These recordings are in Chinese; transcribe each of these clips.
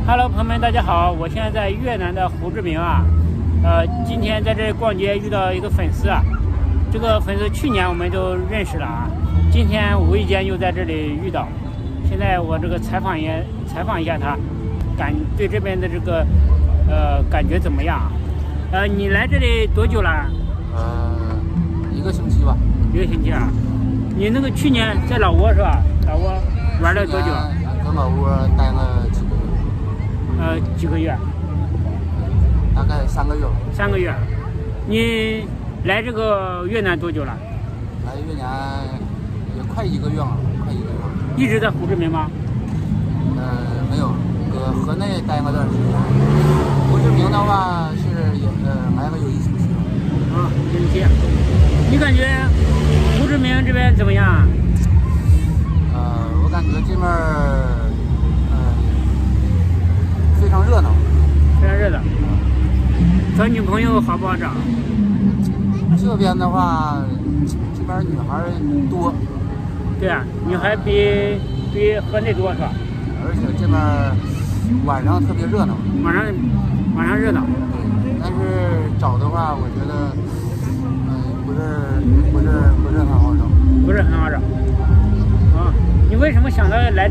Hello， 朋友们，大家好！我现在在越南的胡志明啊，今天在这里逛街遇到一个粉丝啊，这个粉丝去年我们就认识了啊，今天无意间又在这里遇到，现在我这个采访一下他，对这边的这个感觉怎么样？你来这里多久了？1个星期吧。1个星期啊？你那个去年在老挝是吧？老挝玩了多久？在老挝待了几个月。几个月？大概3个月吧。3个月。你来这个越南多久了？来越南也快1个月了，快1个月了。一直在胡志明吗？没有，搁河内待过段时间。胡志明的话是也来了有1星期了。啊，1星期。你感觉胡志明这边怎么样？我感觉这边非常热闹，非常热闹。找女朋友好不好找？这边的话，这边女孩多。对啊，女孩比河内多是吧？而且这边晚上特别热闹。晚上热闹。对，但是找的话，我觉得，不是很好找。不是很好找。啊，你为什么想到来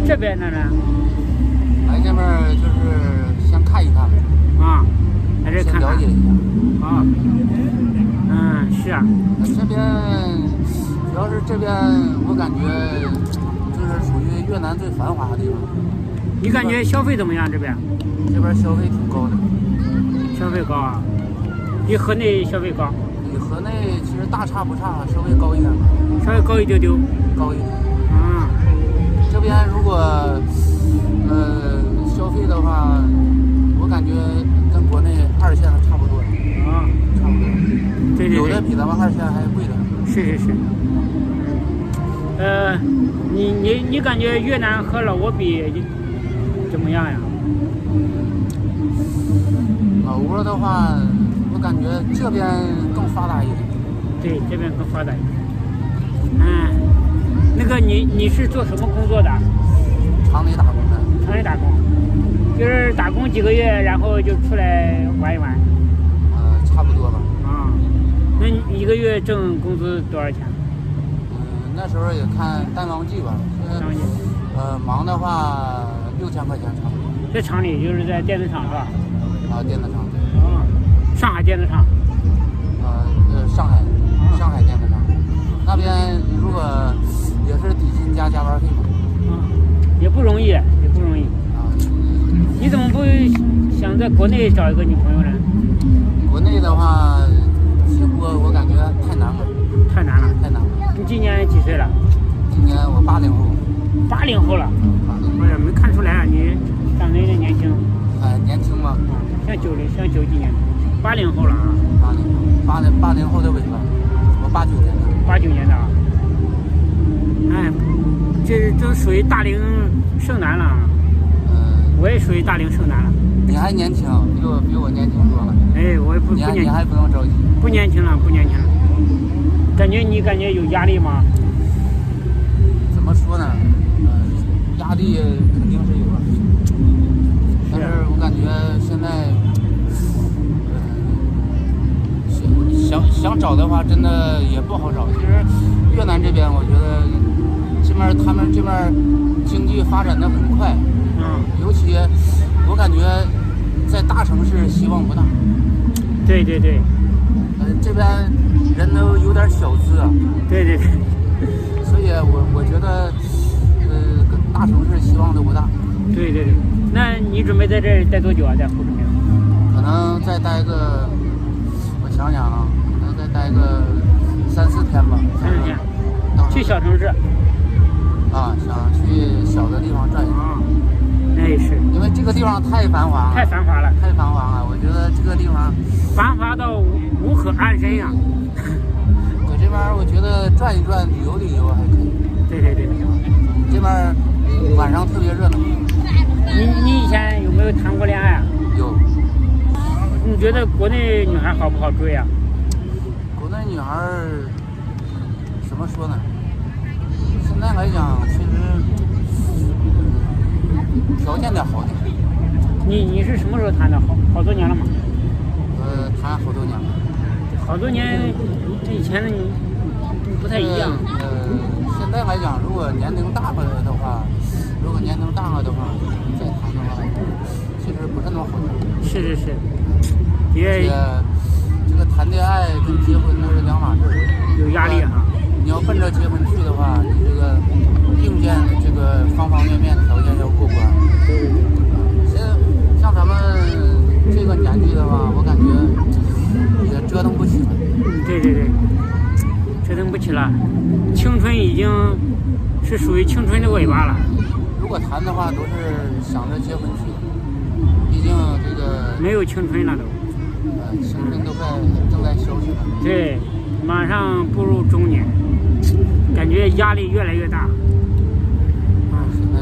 这边的呢？来这边就是先看一看。啊，来这看看。先了解一下。啊。是啊。这边主要是这边，我感觉就是属于越南最繁华的地方。你感觉消费怎么样？这边消费挺高的。消费高啊？比河内消费高？比河内其实大差不差，稍微高一点。稍微高一丢丢。高一点。这边如果消费的话，我感觉跟国内2线的差不多。啊，差不多。对。有的比咱们2线还贵点。是。你感觉越南和老挝比怎么样呀？老挝的话，我感觉这边更发达一点。对，这边更发达一点。那个你是做什么工作的？厂里打工的。厂里打工，就是打工几个月，然后就出来玩一玩。差不多吧。啊，那你1个月挣工资多少钱？那时候也看淡旺季吧。淡旺季。忙的话6000块钱差不多。在厂里就是在电子厂是吧？电子厂。上海电子厂。上海电子厂。那边如果也是底薪加加班费嘛。也不容易。你怎么不想在国内找一个女朋友呢？国内的话，我感觉太难了。太难了。你今年几岁了？今年我80后。80后了。哎呀，没看出来啊，你长得有点年轻。年轻吗？像90几年。80后了啊。80后的尾巴。我89年的。89年的啊。这都属于大龄剩男了。我也属于大龄剩男了。你还年轻，比我年轻多了。我也不年轻。你还不用着急。不年轻了。你感觉有压力吗？怎么说呢？压力肯定是有的。但是我感觉现在，想找的话，真的也不好找。其实越南这边，我觉得他们这边经济发展的很快。尤其我感觉在大城市希望不大。对。这边人都有点小资啊。对。所以我觉得大城市希望都不大。对。那你准备在这待多久啊？在胡志明？可能再待个，我想想啊，可能再待个3、4天吧。3、4天。去小城市。想去小的地方转一转。那也是。因为这个地方太繁华了。我觉得这个地方繁华到无可安身呀。我这边我觉得转一转，旅游还可以。对。这边晚上特别热闹。你以前有没有谈过恋爱啊？有。你觉得国内女孩好不好追啊？国内女孩怎么说呢？现在来讲，其实条件得好点。你是什么时候谈的？好多年了吗？谈好多年了。好多年，以前的你不太一样。现在来讲，如果年龄大了的话，再谈的话，其实不是那么好谈。是。而且这个谈恋爱跟结婚那是两码事。有压力哈。你要奔着结婚去的话，你这个硬件这个方方面面条件要过关。对。现在像咱们这个年纪的话，我感觉也折腾不起了。对，折腾不起了，青春已经是属于青春的尾巴了。如果谈的话，都是想着结婚去，毕竟这个没有青春了都。青春都正在消失了。对，马上步入中年，感觉压力越来越大。现在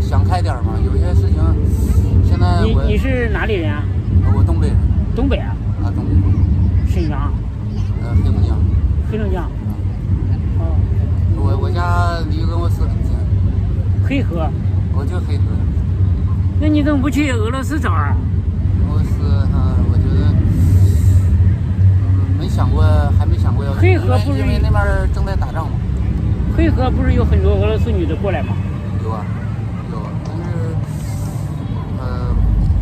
想开点嘛，有些事情现在你是哪里人啊？我东北人。东北啊？东北。沈阳。黑龙江。黑龙江。我家离俄罗斯很近。黑河。我就黑河。那你怎么不去俄罗斯找啊？俄罗斯，我觉得，还没想过要去。黑河不是因为那边正在打仗嘛。黑河不是有很多俄罗斯女的过来吗？有，但是，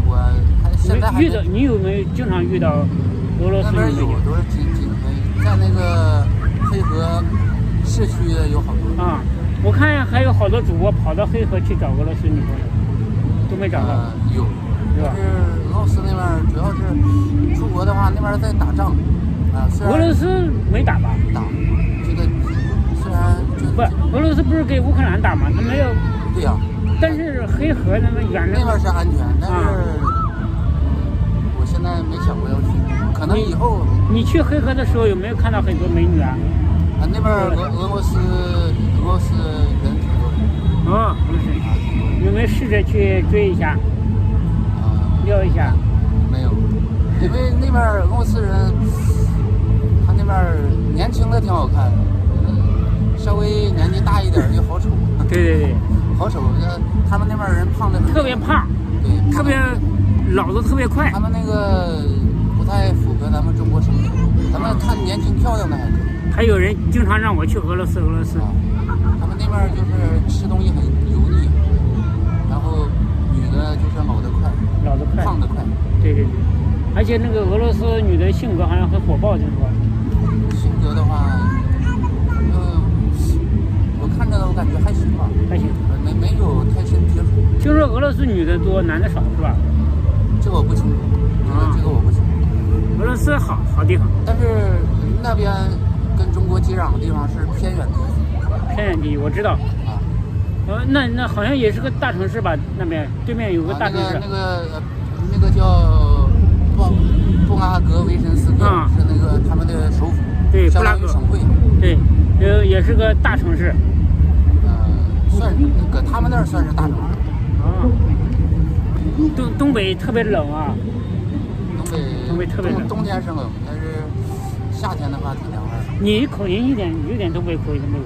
我还现在还你有没有经常遇到俄罗斯女的？那边有，都是经常在那个黑河市区有好多。我看还有好多主播跑到黑河去找俄罗斯女朋友，都没找到。有，但是俄罗斯那边主要是出国的话，那边在打仗。俄罗斯没打吧？打，这个虽然不，俄罗斯不是给乌克兰打吗？他没有。对呀。但是黑河那么远那边是安全，但是我现在没想过要去，可能以后。你去黑河的时候有没有看到很多美女啊？那边俄罗斯人挺多的。有没有试着去追一下？撩一下？没有，因为那边俄罗斯人，他那边年轻的挺好看，稍微年纪大一点就好瞅。对，好瞅。他们那边人胖的特别胖，对，特别老得特别快。他们那个不太符合咱们中国生活，咱们看年轻漂亮的还可以。还有人经常让我去俄罗斯。他们那边就是吃东西很油腻，然后女的就是老得快，胖得快。对，而且那个俄罗斯女的性格好像很火爆，听说。性格的话，我看着我感觉还行吧。还行。没有太深接触。听说俄罗斯女的多，男的少是吧？这个我不清楚。这个我不清楚。俄罗斯好地方，但是那边跟中国接壤的地方是偏远地区。偏远地区我知道。那好像也是个大城市吧？那边对面有个大城市。那个叫布拉格维申斯克，是那个他们的首府。对，布拉格省会。对，也是个大城市。算是搁他们那儿算是大城市。东北特别冷啊。东北特别冷。冬天是冷，但是夏天的话挺凉快的。你口音有点东北口音都没有。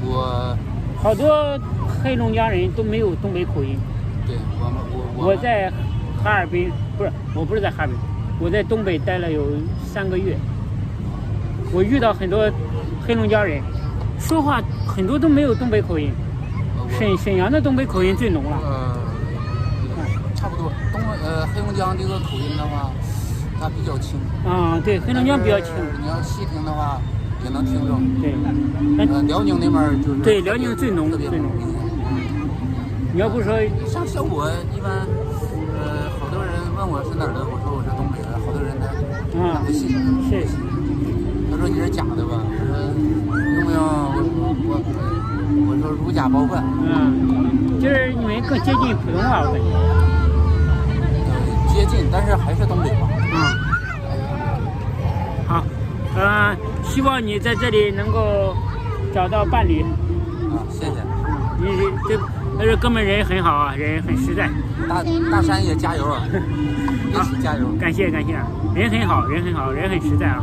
我好多黑龙江人都没有东北口音。对，我在哈尔滨，我不是在哈尔滨，我在东北待了有3个月。我遇到很多黑龙江人，说话很多都没有东北口音。沈阳的东北口音最浓了。差不多。黑龙江这个口音的话，它比较轻。对，黑龙江比较轻。你要细听的话，也能听着。对。辽宁那边就是。对，辽宁最浓。你要不说像我一般，好多人问我是哪儿的，我说我是东北的，好多人他不信。是。他说你是假的吧？我说用不用？我说如假包换。就是你们更接近普通话，我感觉。接近，但是还是东北话。好，希望你在这里能够找到伴侣。谢谢。这哥们人很好啊，人很实在。大山也加油啊！一起加油！感谢，人很好，人很实在啊。